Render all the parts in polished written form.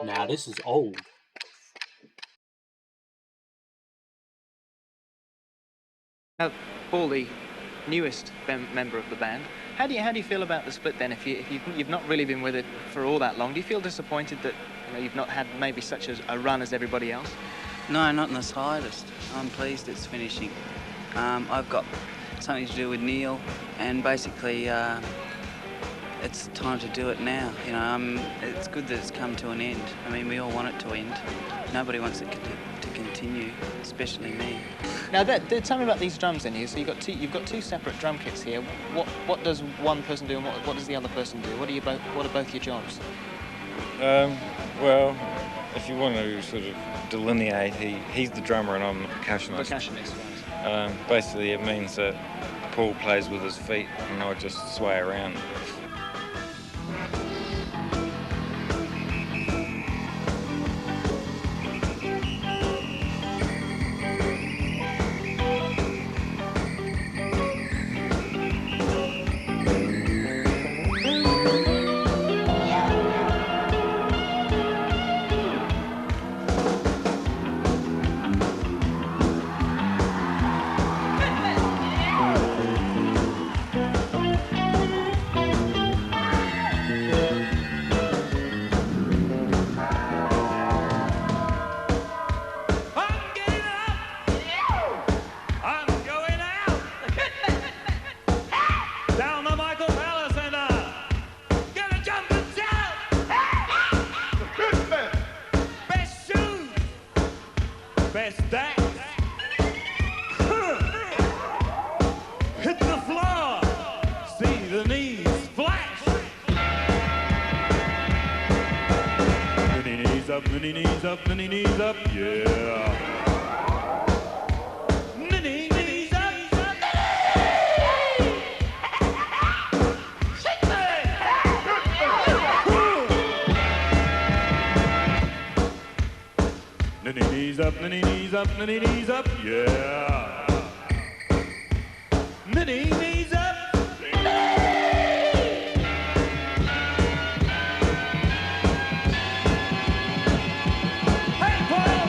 Now this is old. Paul, the newest member of the band, how do you feel about the split then? If you've not really been with it for all that long, do you feel disappointed that you've not had maybe such a run as everybody else? No, not in the slightest. I'm pleased it's finishing. I've got something to do with Neil, and basically it's time to do it now. It's good that it's come to an end. I mean, we all want it to end. Nobody wants it to continue, especially me. Now, tell me about these drums then here. So you've got two separate drum kits here. What does one person do, and what does the other person do? What are both your jobs? Well, if you want to sort of delineate, he's the drummer and I'm the percussionist. Percussionist, right. Basically, it means that Paul plays with his feet and I just sway around. Knees up, yeah. Knees up. Hey, Paul!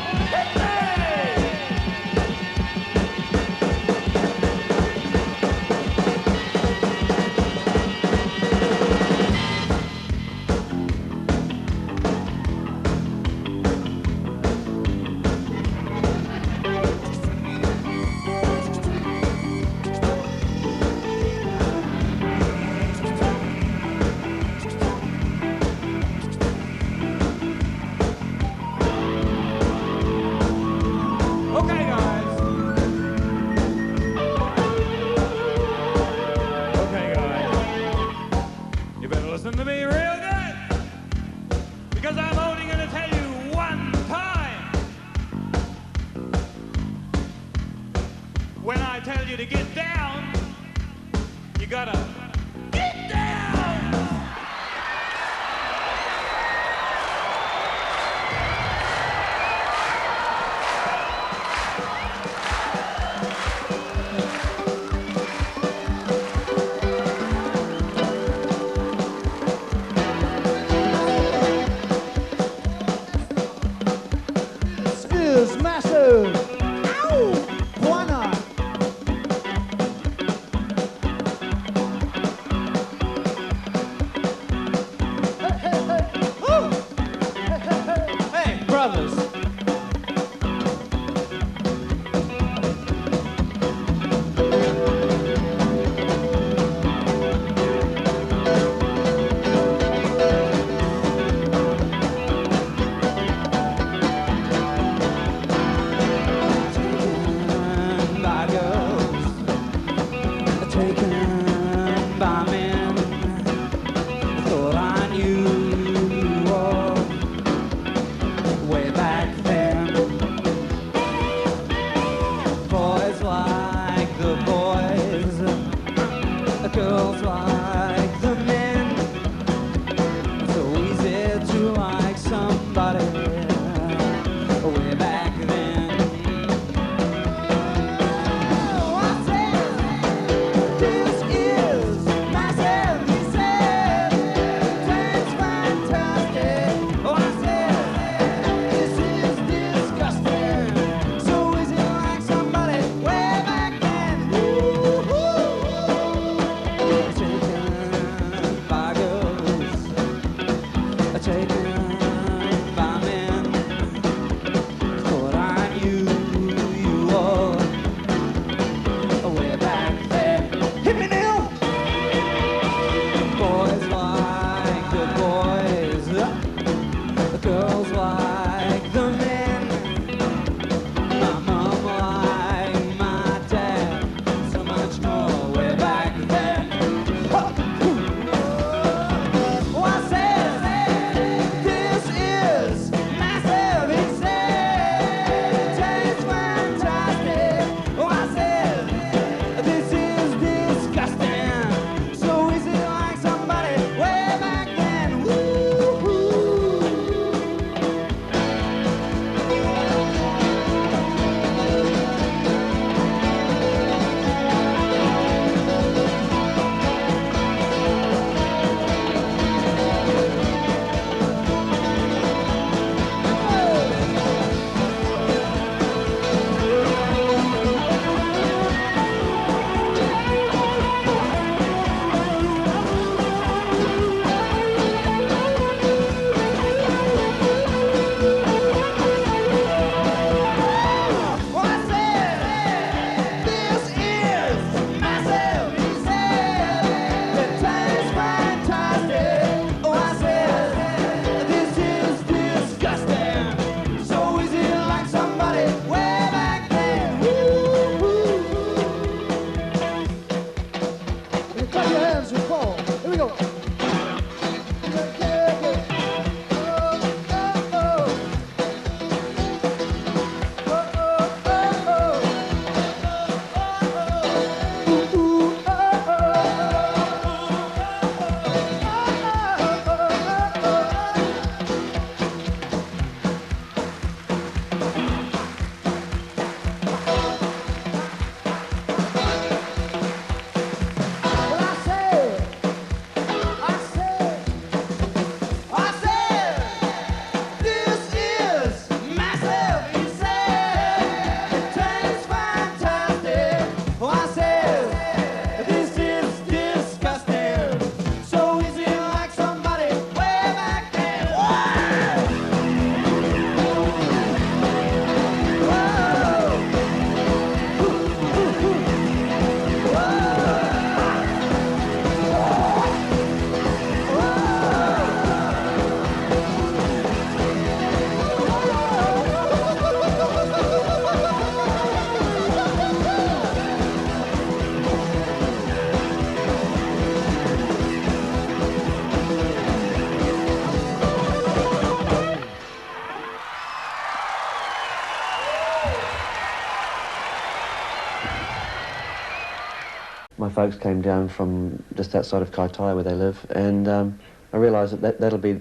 folks came down from just outside of Kaitaia where they live, and I realised that'll be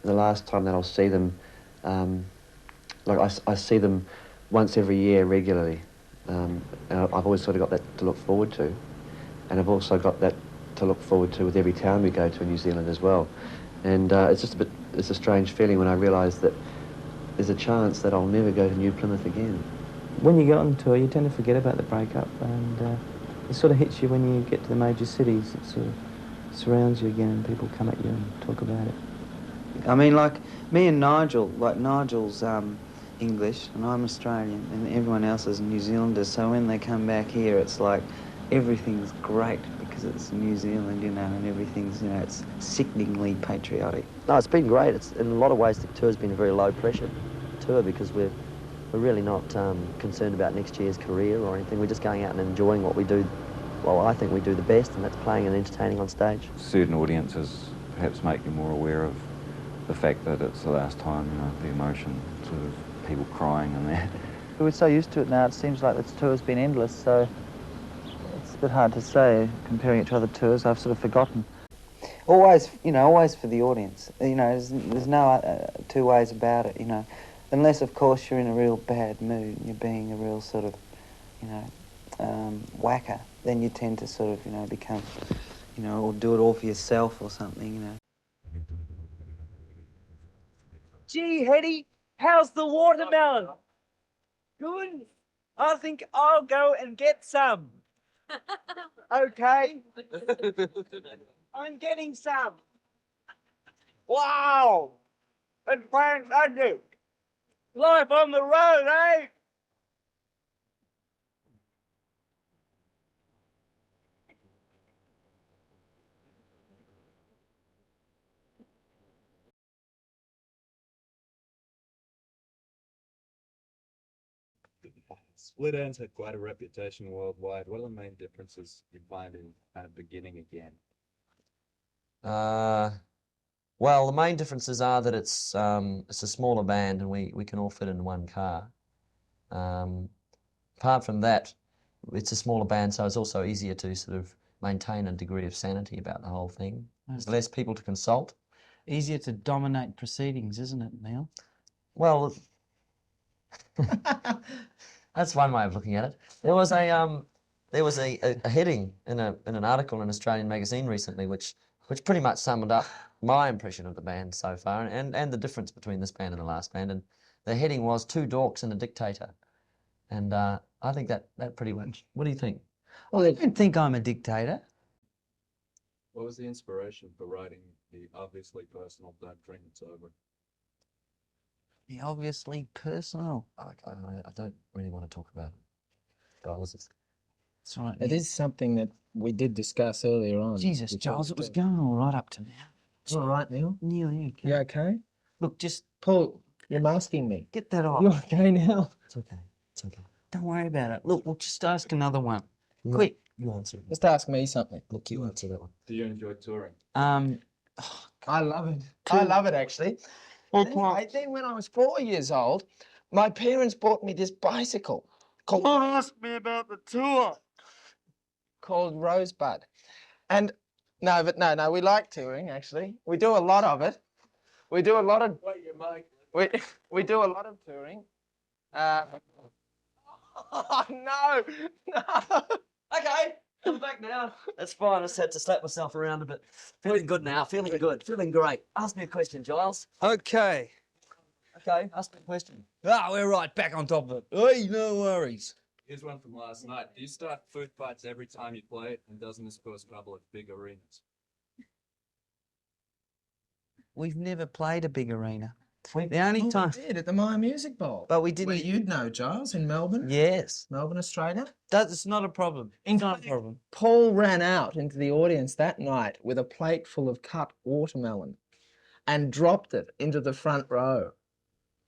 the last time that I'll see them. I see them once every year regularly. And I've always sort of got that to look forward to, and I've also got that to look forward to with every town we go to in New Zealand as well. And it's a strange feeling when I realise that there's a chance that I'll never go to New Plymouth again. When you go on tour, you tend to forget about the breakup, and it sort of hits you when you get to the major cities. It sort of surrounds you again, and people come at you and talk about it. I mean, like, me and Nigel, like, Nigel's English, and I'm Australian, and everyone else is New Zealanders, so when they come back here, it's like, everything's great, because it's New Zealand, you know, and everything's, you know, it's sickeningly patriotic. No, it's been great. It's, in a lot of ways, the tour's been a very low-pressure tour, because we're really not concerned about next year's career or anything. We're just going out and enjoying what we do, well, I think we do the best, and that's playing and entertaining on stage. Certain audiences perhaps make you more aware of the fact that it's the last time, you know, the emotion, sort of people crying and that. We're so used to it now, it seems like this tour's been endless, so it's a bit hard to say, comparing it to other tours. I've sort of forgotten. Always, you know, always for the audience. You know, there's no two ways about it, you know. Unless, of course, you're in a real bad mood and you're being a real sort of, you know, whacker, then you tend to sort of, you know, become, you know, or do it all for yourself or something, you know. Gee, Hetty, how's the watermelon? Good. I think I'll go and get some. Okay. I'm getting some. Wow. And fantastic. Life on the road, eh? Split Enz had quite a reputation worldwide. What are the main differences you find in kind of beginning again? Well, the main differences are that it's a smaller band and we can all fit in one car. Apart from that, it's a smaller band, so it's also easier to sort of maintain a degree of sanity about the whole thing. There's less people to consult. Easier to dominate proceedings, isn't it, Neil? Well, that's one way of looking at it. There was a heading in an article in an Australian magazine recently, which pretty much summed up my impression of the band so far, and the difference between this band and the last band. And the heading was "Two Dorks and a Dictator," and I think that pretty much. What do you think? Well, I don't think I'm a dictator. What was the inspiration for writing the obviously personal "Don't Drink It's Over"? The obviously personal. I don't really want to talk about it. Giles, That's right. It is something that we did discuss earlier on. Jesus, Giles, it was going all right up to now. It's all right, Neil. Neil, you okay? You okay? Look, just Paul, you're masking me. get that off. You okay now? it's okay. It's okay. Don't worry about it. Look, we'll just ask another one. Quick. You answer it. Just ask me something. Look, you answer that one. Do you enjoy touring? I love it. I love it, actually. Then when I was 4 years old, my parents bought me this bicycle called... Ask me about the tour. called Rosebud. And no, we like touring, actually. We do a lot of it. We do a lot of... Wait, your mic. We do a lot of touring. Oh, no! Okay, come back now. That's fine. I just had to slap myself around a bit. Feeling good now. Feeling good. Feeling great. Ask me a question, Giles. Okay. Okay, ask me a question. We're right back on top of it. Hey, no worries. Here's one from last night. Do you start food fights every time you play, and doesn't this cause trouble at big arenas? We've never played a big arena. We The only time... We did at the Myer Music Bowl. But we didn't... Well, you'd know, Giles, in Melbourne. Yes. Melbourne, Australia. That's not a problem. In It's not a fact, problem. Paul ran out into the audience that night with a plate full of cut watermelon and dropped it into the front row.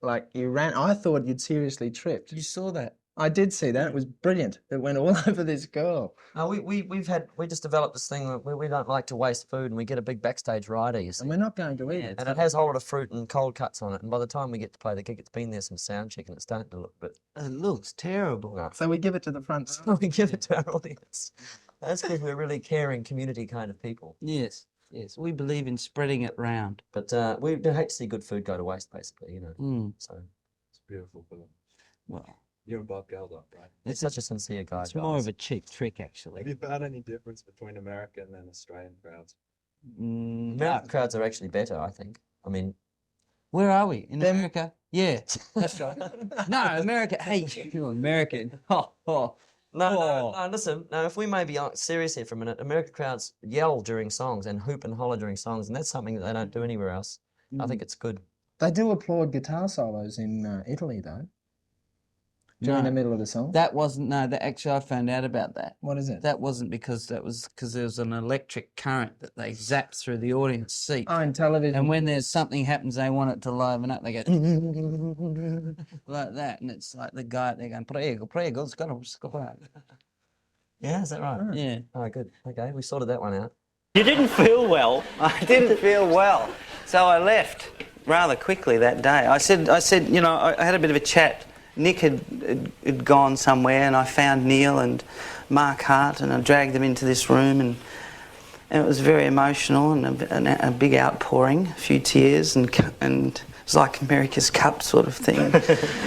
Like, you ran... I thought you'd seriously tripped. You saw that? I did see that. It was brilliant. It went all over this girl. We just developed this thing where we don't like to waste food, and we get a big backstage rider, you see. And we're not going to eat it. And it has a whole lot of fruit and cold cuts on it. And by the time we get to play the gig, it's been there some sound check, and it's starting to look a bit... It looks terrible. So we give it to the front. We give it to our audience. That's because we're really caring community kind of people. Yes, yes. We believe in spreading it round. But we do hate to see good food go to waste, basically, you know. So It's beautiful for them. Well, You're above Gelder, right? it's such a sincere guy. it's more of a cheap trick, actually. Have you found any difference between American and Australian crowds? American crowds are actually better, I think. I mean, Where are we? In America? Yeah, that's right. No, America. Hey, you're American. No, listen. No, if we may be serious here for a minute, American crowds yell during songs and hoop and holler during songs, and that's something that they don't do anywhere else. I think it's good. They do applaud guitar solos in Italy, though. During the middle of the song. That wasn't. No, that actually I found out about that. What is it? That wasn't because there was an electric current that they zap through the audience seat. Oh, in television. And when there's something happens, they want it to liven up. They go like that, and it's like the guy they're going prego, score. Yeah, is that right? Yeah. Oh, good. Okay, we sorted that one out. You didn't feel well. I didn't feel well, so I left rather quickly that day. I said, you know, I had a bit of a chat. Nick had gone somewhere, and I found Neil and Mark Hart, and I dragged them into this room, and it was very emotional and a big outpouring, a few tears, and it was like America's Cup sort of thing,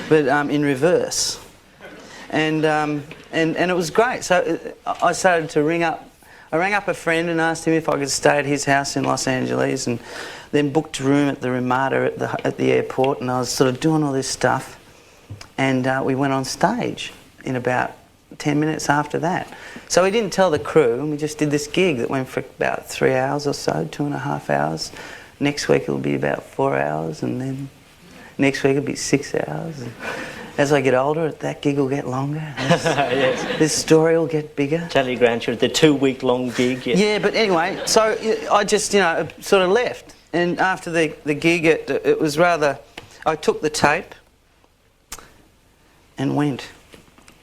but in reverse. And it was great. So I started to ring up. I rang up a friend and asked him if I could stay at his house in Los Angeles, and then booked a room at the Ramada at the airport, and I was sort of doing all this stuff. And we went on stage in about 10 minutes after that. So we didn't tell the crew, and we just did this gig that went for about 3 hours or so, 2.5 hours. Next week it'll be about 4 hours, and then next week it'll be 6 hours. And as I get older, that gig will get longer. Yes. This story will get bigger. Charlie Grancher, the 2-week-long gig. Yeah, but anyway, so I just, you know, sort of left. And after the gig, it was rather... I took the tape and went.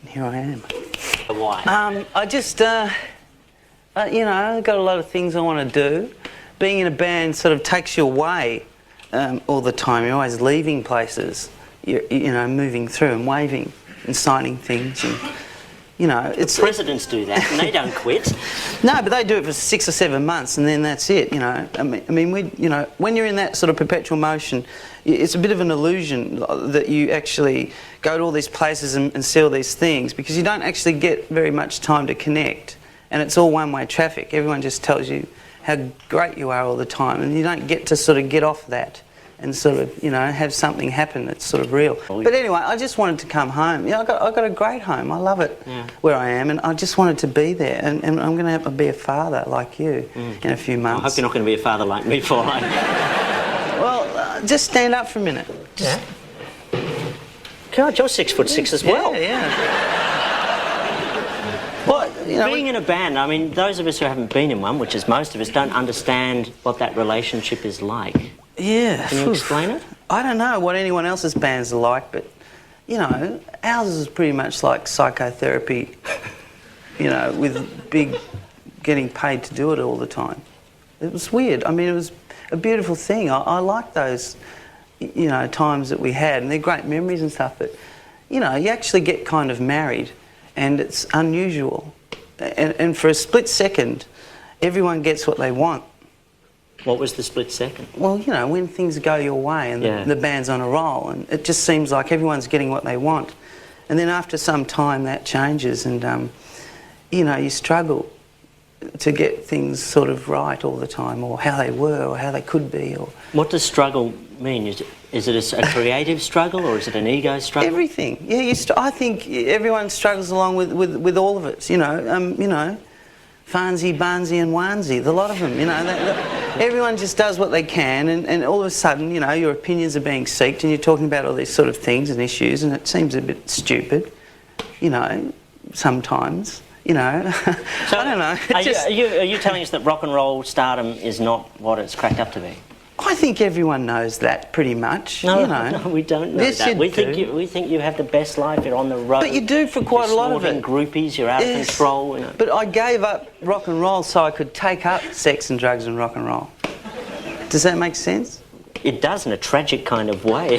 And here I am. Why? I just, you know, I've got a lot of things I want to do. Being in a band sort of takes you away all the time. You're always leaving places. You know, moving through and waving and signing things. And, you know, it's... The presidents do that, and they don't quit. No, but they do it for 6 or 7 months, and then that's it. You know, I mean, you know, when you're in that sort of perpetual motion, it's a bit of an illusion that you actually go to all these places and see all these things, because you don't actually get very much time to connect, and it's all one-way traffic. Everyone just tells you how great you are all the time, and you don't get to sort of get off that and sort of, you know, have something happen that's sort of real. But anyway, I just wanted to come home. You know, I got a great home. I love it where I am, and I just wanted to be there. And I'm going to have to be a father like you in a few months. I hope you're not going to be a father like me, Paul. Well, just stand up for a minute. Yeah. God, you're 6'6" as well. Yeah. Well, you know, being in a band, I mean, those of us who haven't been in one, which is most of us, don't understand what that relationship is like. Yeah. Can you explain it? I don't know what anyone else's bands are like, but, you know, ours is pretty much like psychotherapy, you know, with getting paid to do it all the time. It was weird. I mean, it was a beautiful thing. I like those, you know, times that we had, and they're great memories and stuff, but, you know, you actually get kind of married, and it's unusual. And for a split second, everyone gets what they want. What was the split second? Well, you know, when things go your way and the band's on a roll, and it just seems like everyone's getting what they want. And then after some time that changes, and, you know, you struggle to get things sort of right all the time, or how they were, or how they could be. Or what does struggle mean? Is it a creative struggle, or is it an ego struggle? Everything. Yeah, I think everyone struggles along with all of it, you know, Farnsey, Barnsey and Wansey, the lot of them, you know. Everyone just does what they can, and all of a sudden, you know, your opinions are being seeked, and you're talking about all these sort of things and issues, and it seems a bit stupid, you know, sometimes, you know. So I don't know. Are you telling us that rock and roll stardom is not what it's cracked up to be? I think everyone knows that pretty much. No, you know. No, we don't know yes, that. We do. think you have the best life. You're on the road. But you do for quite a lot of it. Groupies, you're out of control. You know. But I gave up rock and roll so I could take up sex and drugs and rock and roll. Does that make sense? It does, in a tragic kind of way.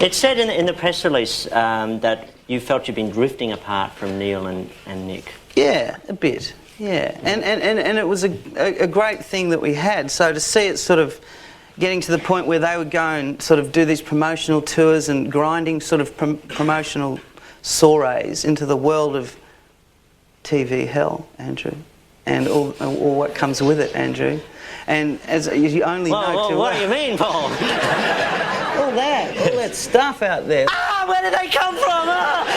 It said in the press release that you felt you'd been drifting apart from Neil and Nick. Yeah, a bit. Yeah, and it was a great thing that we had. So to see it sort of getting to the point where they would go and sort of do these promotional tours and grinding sort of promotional soirees into the world of TV hell, Andrew, and all what comes with it, Andrew. And as you only know too well. What do you mean, Paul? all that stuff out there. Ah, where did they come from? Ah!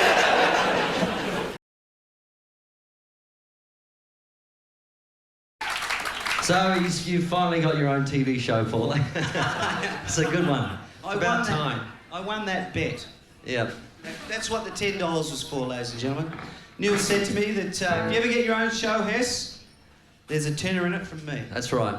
So you've finally got your own TV show, Paul. It's a good one. It's about time. I won that bet. Yeah. That's what the $10 was for, ladies and gentlemen. Neil said to me that if you ever get your own show, Hess, there's a tenner in it from me. That's right.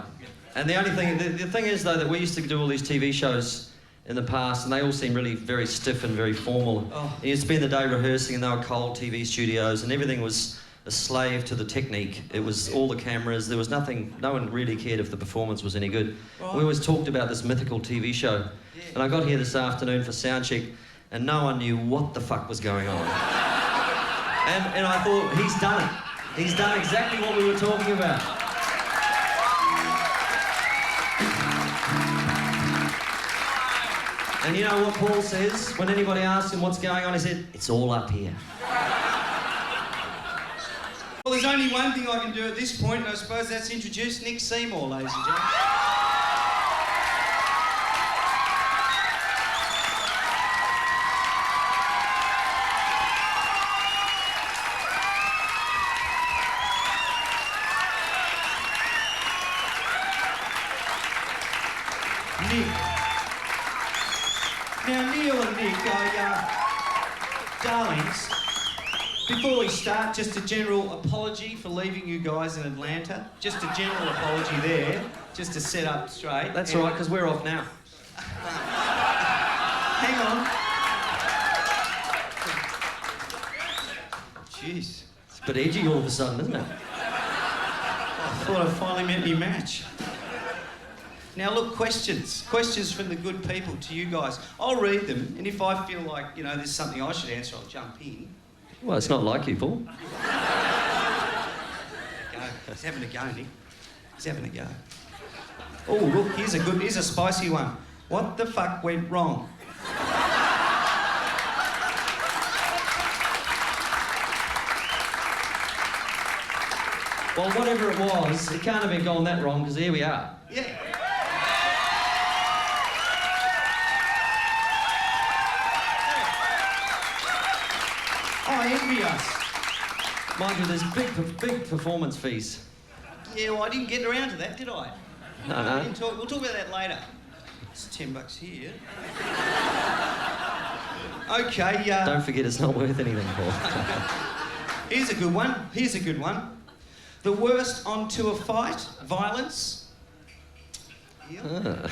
And the only thing, the thing is though, that we used to do all these TV shows in the past, and they all seem really very stiff and very formal. Oh. And you'd spend the day rehearsing, and they were cold TV studios, and everything was a slave to the technique. It was all the cameras. There was nothing. No one really cared if the performance was any good. Right. We always talked about this mythical TV show, and I got here this afternoon for soundcheck, and no one knew what the fuck was going on. And I thought, he's done it. He's done exactly what we were talking about. And you know what Paul says? When anybody asks him what's going on, he said, it's all up here. Well, there's only one thing I can do at this point, and I suppose that's introduce Nick Seymour, ladies and gentlemen. Now, Neil and Nick, darlings, before we start, just a general apology for leaving you guys in Atlanta. Just a general apology there, just to set up straight. That's all right, because we're off now. Hang on. Jeez. It's a bit edgy all of a sudden, isn't it? I thought I finally met me match. Now look, questions from the good people to you guys. I'll read them, and if I feel like, you know, there's something I should answer, I'll jump in. Well, it's not like you, Paul. He's having a go, Nick. He's having a go. Oh, look, here's a spicy one. What the fuck went wrong? Well, whatever it was, it can't have been gone that wrong, because here we are. Yeah. Oh, envy us. Mind you, there's big performance fees. Yeah, well, I didn't get around to that, did I? No. We'll talk about that later. It's $10 here. Okay, Don't forget, it's not worth anything, Paul. Here's a good one. The worst on tour fight, violence. Neil? Does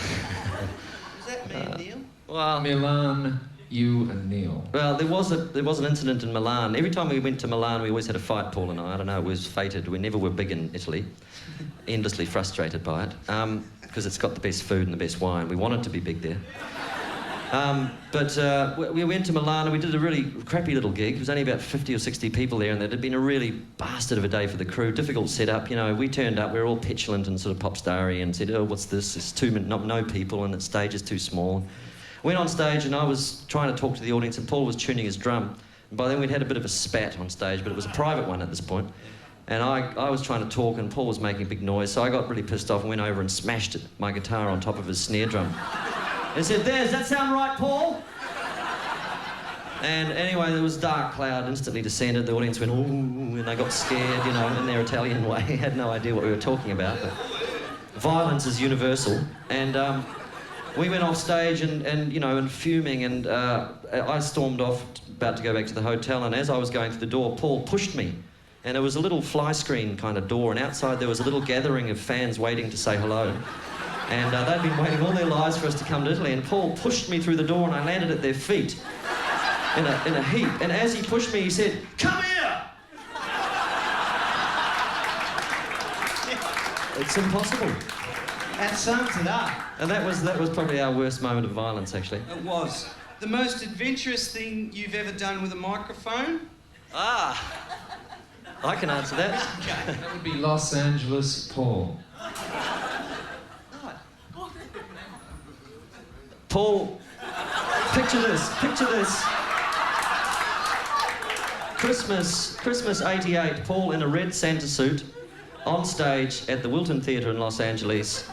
that mean Neil? Well, Milan, you and Neil. Well, there was an incident in Milan. Every time we went to Milan, we always had a fight, Paul and I. I don't know, it was fated. We never were big in Italy. Endlessly frustrated by it, because it's got the best food and the best wine. We wanted to be big there. But we went to Milan and we did a really crappy little gig. There was only about 50 or 60 people there, and it had been a really bastard of a day for the crew. Difficult setup, you know. We turned up, we were all petulant and sort of pop starry and said, oh, what's this? It's no people and the stage is too small. Went on stage and I was trying to talk to the audience and Paul was tuning his drum. And by then we'd had a bit of a spat on stage, but it was a private one at this point. And I was trying to talk and Paul was making a big noise, so I got really pissed off and went over and smashed my guitar on top of his snare drum. And said, there, does that sound right, Paul? And anyway, there was a dark cloud, instantly descended. The audience went, ooh, and they got scared, you know, in their Italian way. Had no idea what we were talking about. But violence is universal. And we went off stage and you know, and fuming, and I stormed off, about to go back to the hotel, and as I was going through the door, Paul pushed me. And it was a little fly screen kind of door, and outside there was a little gathering of fans waiting to say hello. And they'd been waiting all their lives for us to come to Italy, and Paul pushed me through the door and I landed at their feet in a heap. And as he pushed me, he said, come here! It's impossible. That sums it up. And that was probably our worst moment of violence, actually. It was. The most adventurous thing you've ever done with a microphone? Ah! I can answer that. That would be Los Angeles Paul. Paul, picture this. Christmas '88, Paul in a red Santa suit on stage at the Wilton Theatre in Los Angeles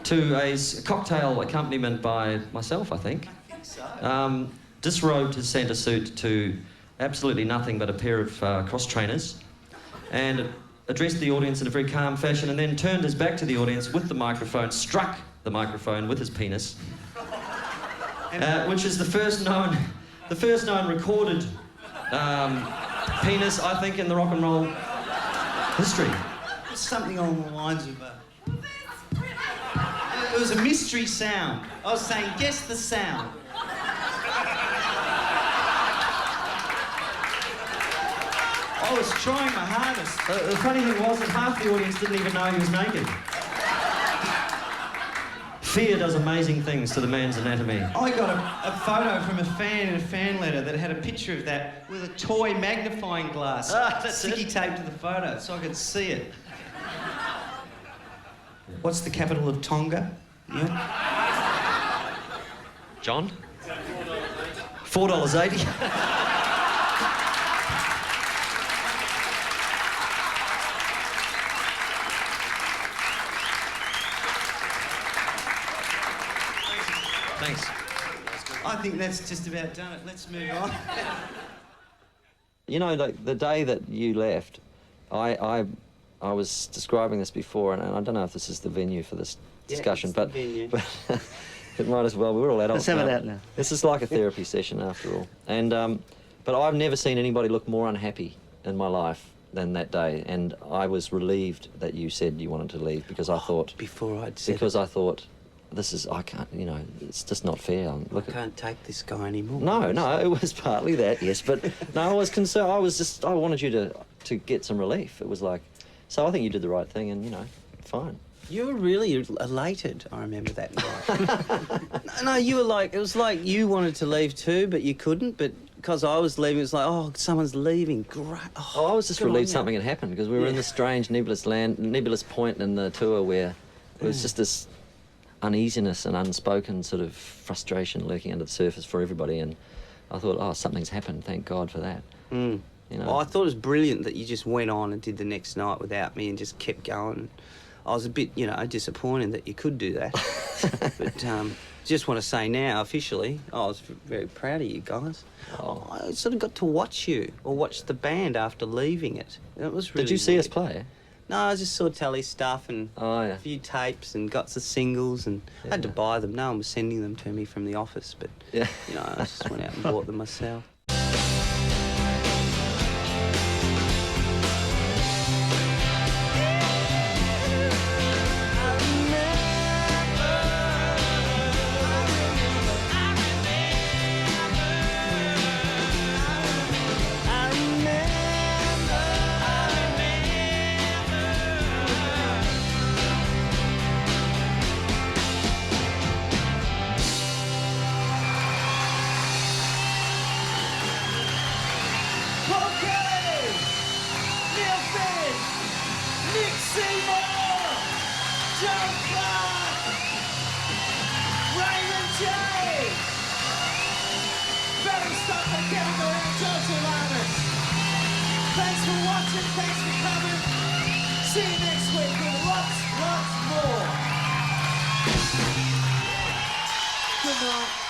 to a cocktail accompaniment by myself, I think. Disrobed his Santa suit to absolutely nothing but a pair of cross trainers and addressed the audience in a very calm fashion and then turned his back to the audience with the microphone, struck the microphone with his penis, which is the first known recorded penis, I think, in the rock and roll history. Something along the lines of it was a mystery sound. I was saying, guess the sound. I was trying my hardest. The funny thing was that half the audience didn't even know he was naked. Fear does amazing things to the man's anatomy. I got a photo from a fan in a fan letter that had a picture of that with a toy magnifying glass sticky taped to the photo so I could see it. What's the capital of Tonga? Yeah. John? $4.80. Thanks. I think that's just about done it. Let's move on. You know, like the day that you left, I was describing this before, and I don't know if this is the venue for this discussion, but it might as well. We're all adults. Let's have it out now. This is like a therapy session after all. And but I've never seen anybody look more unhappy in my life than that day, and I was relieved that you said you wanted to leave because I thought I thought. This is, I can't, you know, it's just not fair. I can't take this guy anymore. No, it was partly that, yes, but no, I was concerned. I wanted you to get some relief. It was like, so I think you did the right thing and, you know, fine. You were really elated, I remember that night. No, you were like, it was like you wanted to leave too, but you couldn't, but because I was leaving, it was like, oh, someone's leaving, great. Oh, I was just relieved something had happened because we were in this strange nebulous point in the tour where it was just this uneasiness and unspoken sort of frustration lurking under the surface for everybody, and I thought, oh, something's happened, thank God for that. You know? Well, I thought it was brilliant that you just went on and did the next night without me and just kept going. I was a bit, you know, disappointed that you could do that. But just want to say now, officially, I was very proud of you guys. I sort of got to watch you, or watch the band after leaving it. It was really Did you see weird. us play? No, I just saw Telly stuff and a few tapes and got the singles and I had to buy them. No one was sending them to me from the office, but, you know, I just went out and bought them myself. Seymour, John Clark, Raymond J, Barry Stopper, Kevin and George Alanis. Thanks for watching, thanks for coming. See you next week with lots more. Good night.